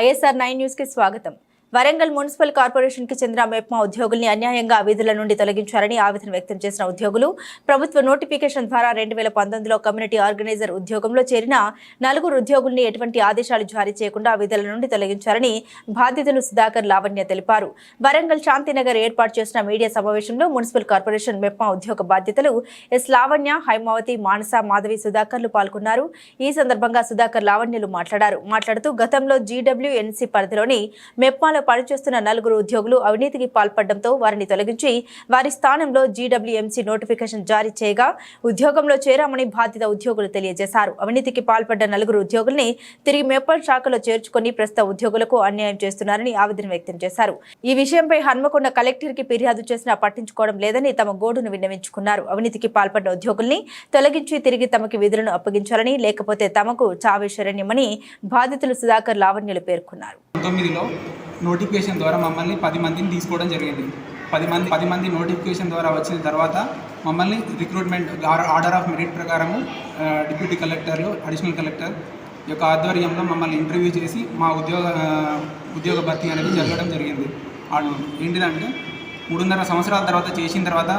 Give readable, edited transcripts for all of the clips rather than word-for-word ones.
ISR 9 news కి స్వాగతం. Warangal municipal corporation కి చెందిన మెప్మా ఉద్యోగుల్ని అన్యాయంగా విధుల నుండి తొలగించారని ఆవేదన వ్యక్తం చేసిన ఉద్యోగులు ప్రభుత్వ నోటిఫికేషన్ ద్వారా 2019లో కమ్యూనిటీ ఆర్గనైజర్ ఉద్యోగంలో చేరిన 4 ఉద్యోగుల్ని ఎటువంటి ఆదేశాలు జారీ చేయకుండా విధుల నుండి తొలగించారని బాధితులు సుధాకర్ లావణ్య తెలిపారు. వరంగల్ శాంతినగర్ ఏర్పాటు చేసిన మీడియా సమావేశంలో మున్సిపల్ కార్పొరేషన్ మెప్మా ఉద్యోగ బాధ్యతలు ఎస్ లావణ్య, హైమావతి, మానస, మాధవి, సుధాకర్లు పాల్గొన్నారు. ఈ సందర్భంగా సుధాకర్ లావణ్యలు మాట్లాడుతూ గతంలో GWNC పరిధిలోని మెప్మాలో పనిచేస్తున్న 4 ఉద్యోగులు అవినీతికి పాల్పడడంతో వారిని తొలగించి వారి స్థానంలో GWMC నోటిఫికేషన్ జారీ చేయగా ఉద్యోగంలో చేరామని బాధిత ఉద్యోగులు తెలియజేశారు. అవినీతికి పాల్పడ్డ 4 ఉద్యోగుల్ని తిరిగి మెప్పల్ శాఖలో చేర్చుకుని ప్రస్తుత ఉద్యోగులకు అన్యాయం చేస్తున్నారని ఆవేదన వ్యక్తం చేశారు. ఈ విషయంపై హన్మకొండ కలెక్టర్ కి ఫిర్యాదు చేసినా పట్టించుకోవడం లేదని తమ గోడును విన్నవించుకున్నారు. అవినీతికి పాల్పడ్డ ఉద్యోగుల్ని తొలగించి తిరిగి తమకి విధులను అప్పగించాలని, లేకపోతే తమకు చావే శరణ్యమని బాధితులు సుధాకర్ లావణ్యలు పేర్కొన్నారు. నోటిఫికేషన్ ద్వారా మమ్మల్ని 10 మందిని తీసుకోవడం జరిగింది. 10 మంది నోటిఫికేషన్ ద్వారా వచ్చిన తర్వాత మమ్మల్ని రిక్రూట్మెంట్ ఆర్డర్ ఆఫ్ మెరిట్ ప్రకారము డిప్యూటీ కలెక్టర్లు, అడిషనల్ కలెక్టర్ యొక్క ఆధ్వర్యంలో మమ్మల్ని ఇంటర్వ్యూ చేసి మా ఉద్యోగ భర్తీ అనేది జరగడం జరిగింది. ఏంటిదంటే 3.5 సంవత్సరాల తర్వాత చేసిన తర్వాత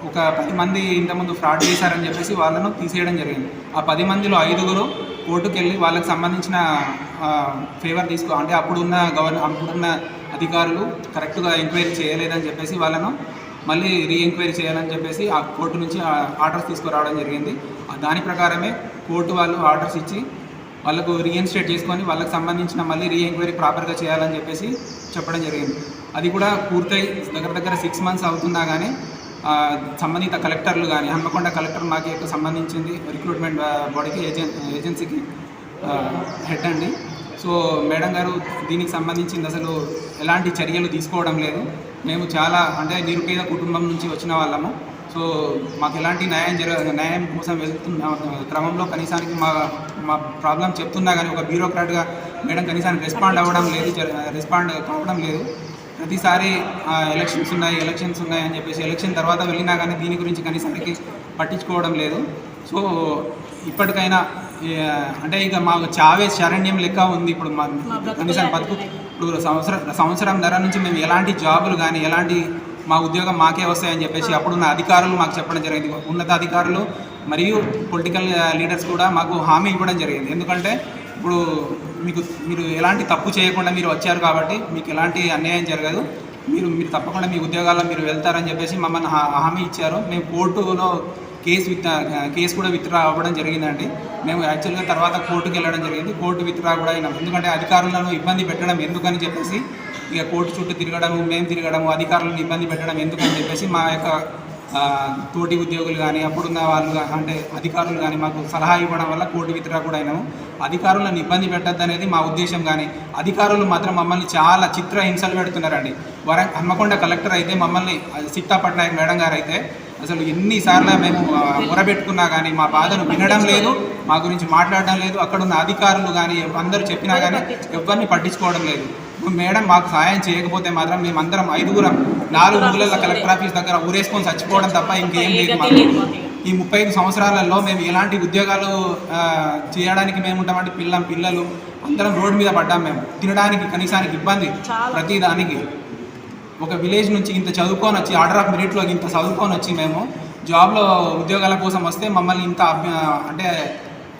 ఒక 10 మంది ఇంతకుముందు ఫ్రాడ్ చేశారని చెప్పేసి వాళ్ళను తీసేయడం జరిగింది. ఆ 10 మందిలో 5 కోర్టుకు వెళ్ళి వాళ్ళకి సంబంధించిన ఫేవర్ అంటే అప్పుడున్న అధికారులు కరెక్ట్గా ఎంక్వైరీ చేయలేదని చెప్పేసి వాళ్ళను మళ్ళీ ఎంక్వైరీ చేయాలని చెప్పేసి ఆ కోర్టు నుంచి ఆర్డర్స్ తీసుకురావడం జరిగింది. దాని ప్రకారమే కోర్టు వాళ్ళు ఆర్డర్స్ ఇచ్చి వాళ్ళకు రీఇన్స్టేట్ చేసుకొని వాళ్ళకి సంబంధించిన మళ్ళీ ఎంక్వైరీ ప్రాపర్గా చేయాలని చెప్పేసి చెప్పడం జరిగింది. అది కూడా పూర్తయి దగ్గర 6 మంత్స్ అవుతున్నా కానీ సంబంధిత కలెక్టర్లు కానీ, హన్మకొండ కలెక్టర్ మాకు యొక్క సంబంధించింది రిక్రూట్మెంట్ బాడీకి ఏజెన్సీకి హెడ్ అండి. సో మేడం గారు దీనికి సంబంధించింది అసలు ఎలాంటి చర్యలు తీసుకోవడం లేదు. మేము చాలా నిరుపేద కుటుంబం నుంచి వచ్చిన వాళ్ళము. సో మాకు ఎలాంటి న్యాయం కోసం వెళ్తున్న క్రమంలో కనీసానికి మా ప్రాబ్లం చెప్తున్నా కానీ ఒక బ్యూరోక్రాట్గా మేడం కనీసానికి రెస్పాండ్ కావడం లేదు. ప్రతిసారి ఎలక్షన్స్ ఉన్నాయి అని చెప్పేసి ఎలక్షన్ తర్వాత వెళ్ళినా కానీ దీని గురించి కనీసానికి పట్టించుకోవడం లేదు. సో ఇప్పటికైనా ఇక మాకు చావే శరణ్యం లెక్క ఉంది. ఇప్పుడు మా కనీసం ఇప్పుడు సంవత్సరం ధర నుంచి మేము ఎలాంటి జాబులు కానీ మా ఉద్యోగం మాకే వస్తాయని చెప్పేసి అప్పుడున్న అధికారులు మాకు చెప్పడం జరిగింది. ఉన్నతాధికారులు మరియు పొలిటికల్ లీడర్స్ కూడా మాకు హామీ ఇవ్వడం జరిగింది. ఎందుకంటే ఇప్పుడు మీరు ఎలాంటి తప్పు చేయకుండా మీరు వచ్చారు కాబట్టి మీకు ఎలాంటి అన్యాయం జరగదు, మీరు తప్పకుండా మీ ఉద్యోగాల్లో మీరు వెళ్తారని చెప్పేసి మమ్మల్ని హామీ ఇచ్చారు. మేము కోర్టులో కేసు కూడా విత్డ్రా అవ్వడం జరిగిందండి. మేము యాక్చువల్గా తర్వాత కోర్టుకు వెళ్ళడం జరిగింది. కోర్టు విత్డ్రా కూడా అయినాం. ఎందుకంటే అధికారులను ఇబ్బంది పెట్టడం ఎందుకని చెప్పేసి ఇక కోర్టు చుట్టూ మేము తిరగడము, అధికారులను ఇబ్బంది పెట్టడం ఎందుకని చెప్పేసి మా యొక్క తోటి ఉద్యోగులు కానీ అప్పుడున్న వాళ్ళు అధికారులు కానీ మాకు సలహా ఇవ్వడం వల్ల కోర్టు విత్డ్రా కూడా అయినాము. అధికారులను ఇబ్బంది పెట్టద్దు అనేది మా ఉద్దేశం. కానీ అధికారులు మాత్రం మమ్మల్ని చాలా చిత్ర హింసలు పెడుతున్నారండి. హన్మకొండ కలెక్టర్ అయితే మమ్మల్ని సిట్టా పట్నాయక్ మేడం గారు అయితే అసలు ఎన్నిసార్లు మేము మొరబెట్టుకున్నా కానీ మా బాధను వినడం లేదు, మా గురించి మాట్లాడడం లేదు. అక్కడున్న అధికారులు కానీ అందరూ చెప్పినా కానీ ఎవరిని పట్టించుకోవడం లేదు. మేడం మాకు సహాయం చేయకపోతే మాత్రం మేమందరం 5 4 మూలల కలెక్టర్ ఆఫీస్ దగ్గర ఊరేసుకొని చచ్చిపోవడం తప్ప ఇంకేం లేదు. మాకు ఈ 35 సంవత్సరాలలో మేము ఎలాంటి ఉద్యోగాలు చేయడానికి మేము ఉంటామంటే పిల్లలు అందరం రోడ్డు మీద పడ్డాం. మేము తినడానికి కనీసానికి ఇబ్బంది. ప్రతిదానికి ఒక విలేజ్ నుంచి ఇంత చదువుకొని వచ్చి ఆర్డర్ ఆఫ్ మెరిట్లో ఇంత చదువుకొని వచ్చి మేము జాబ్లో ఉద్యోగాల కోసం వస్తే మమ్మల్ని ఇంత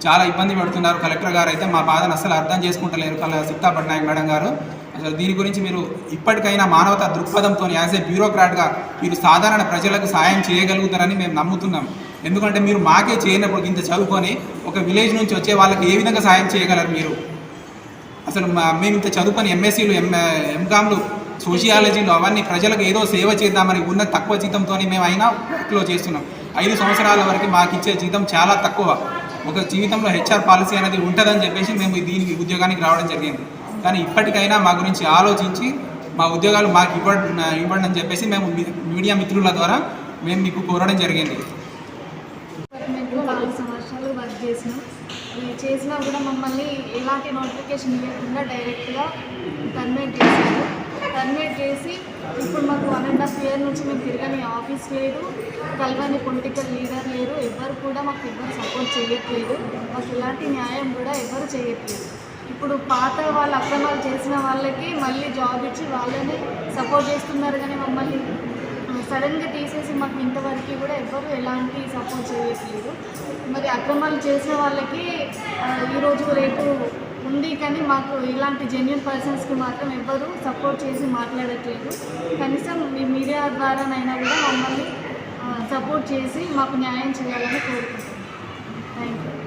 చాలా ఇబ్బంది పెడుతున్నారు. కలెక్టర్ గారు అయితే మా బాధను అస్సలు అర్థం చేసుకుంటలేరు. సిట్టా పట్నాయక్ మేడం గారు అసలు దీని గురించి మీరు ఇప్పటికైనా మానవతా దృక్పథంతో యాజ్ ఏ బ్యూరోక్రాట్గా మీరు సాధారణ ప్రజలకు సాయం చేయగలుగుతారని మేము నమ్ముతున్నాం. ఎందుకంటే మీరు మాకే చేయనప్పుడు ఇంత చదువుకొని ఒక విలేజ్ నుంచి వచ్చే వాళ్ళకి ఏ విధంగా సాయం చేయగలరు మీరు? అసలు మేము ఇంత చదువుకొని MScలు, MComలు, సోషియాలజీలు అవన్నీ ప్రజలకు ఏదో సేవ చేద్దామని ఉన్న తక్కువ జీతంతో మేము అయినా వర్క్లో చేస్తున్నాం. 5 సంవత్సరాల వరకు మాకు ఇచ్చే జీతం చాలా తక్కువ. ఒక జీవితంలో HR పాలసీ అనేది ఉంటుందని చెప్పేసి మేము దీనికి ఉద్యోగానికి రావడం జరిగింది. కానీ ఇప్పటికైనా మా గురించి ఆలోచించి మా ఉద్యోగాలు మాకు ఇవ్వండి అని చెప్పేసి మేము మీడియా మిత్రుల ద్వారా మేము మీకు కోరడం జరిగింది. చేసినా కూడా మమ్మల్ని ఎలాంటి నోటిఫికేషన్ ఇవ్వకుండా డైరెక్ట్గా టర్మినేట్ చేసి ఇప్పుడు మాకు 1.5 year నుంచి మేము తిరగని ఆఫీస్ లేదు, కలవని పొలిటికల్ లీడర్ లేరు, ఎవరు కూడా మాకు సపోర్ట్ చేయట్లేదు. మాకు ఎలాంటి న్యాయం కూడా ఎవరు చేయట్లేదు. ఇప్పుడు పాత వాళ్ళు అక్రమాలు చేసిన వాళ్ళకి మళ్ళీ జాబ్ ఇచ్చి వాళ్ళని సపోర్ట్ చేస్తున్నారు, కానీ మమ్మల్ని సడన్గా తీసేసి మాకు ఇంతవరకు కూడా ఎవ్వరు ఎలాంటి సపోర్ట్ చేయట్లేదు. మరి అక్రమాలు చేసిన వాళ్ళకి ఈరోజు రేపు ఉంది, కానీ మాకు ఇలాంటి జెన్యూన్ పర్సన్స్కి మాత్రం ఎవ్వరు సపోర్ట్ చేసి మాట్లాడట్లేదు. కనీసం మీ మీడియా ద్వారానైనా కూడా మమ్మల్ని సపోర్ట్ చేసి మాకు న్యాయం చేయాలని కోరుకుంటున్నాను. Thank you.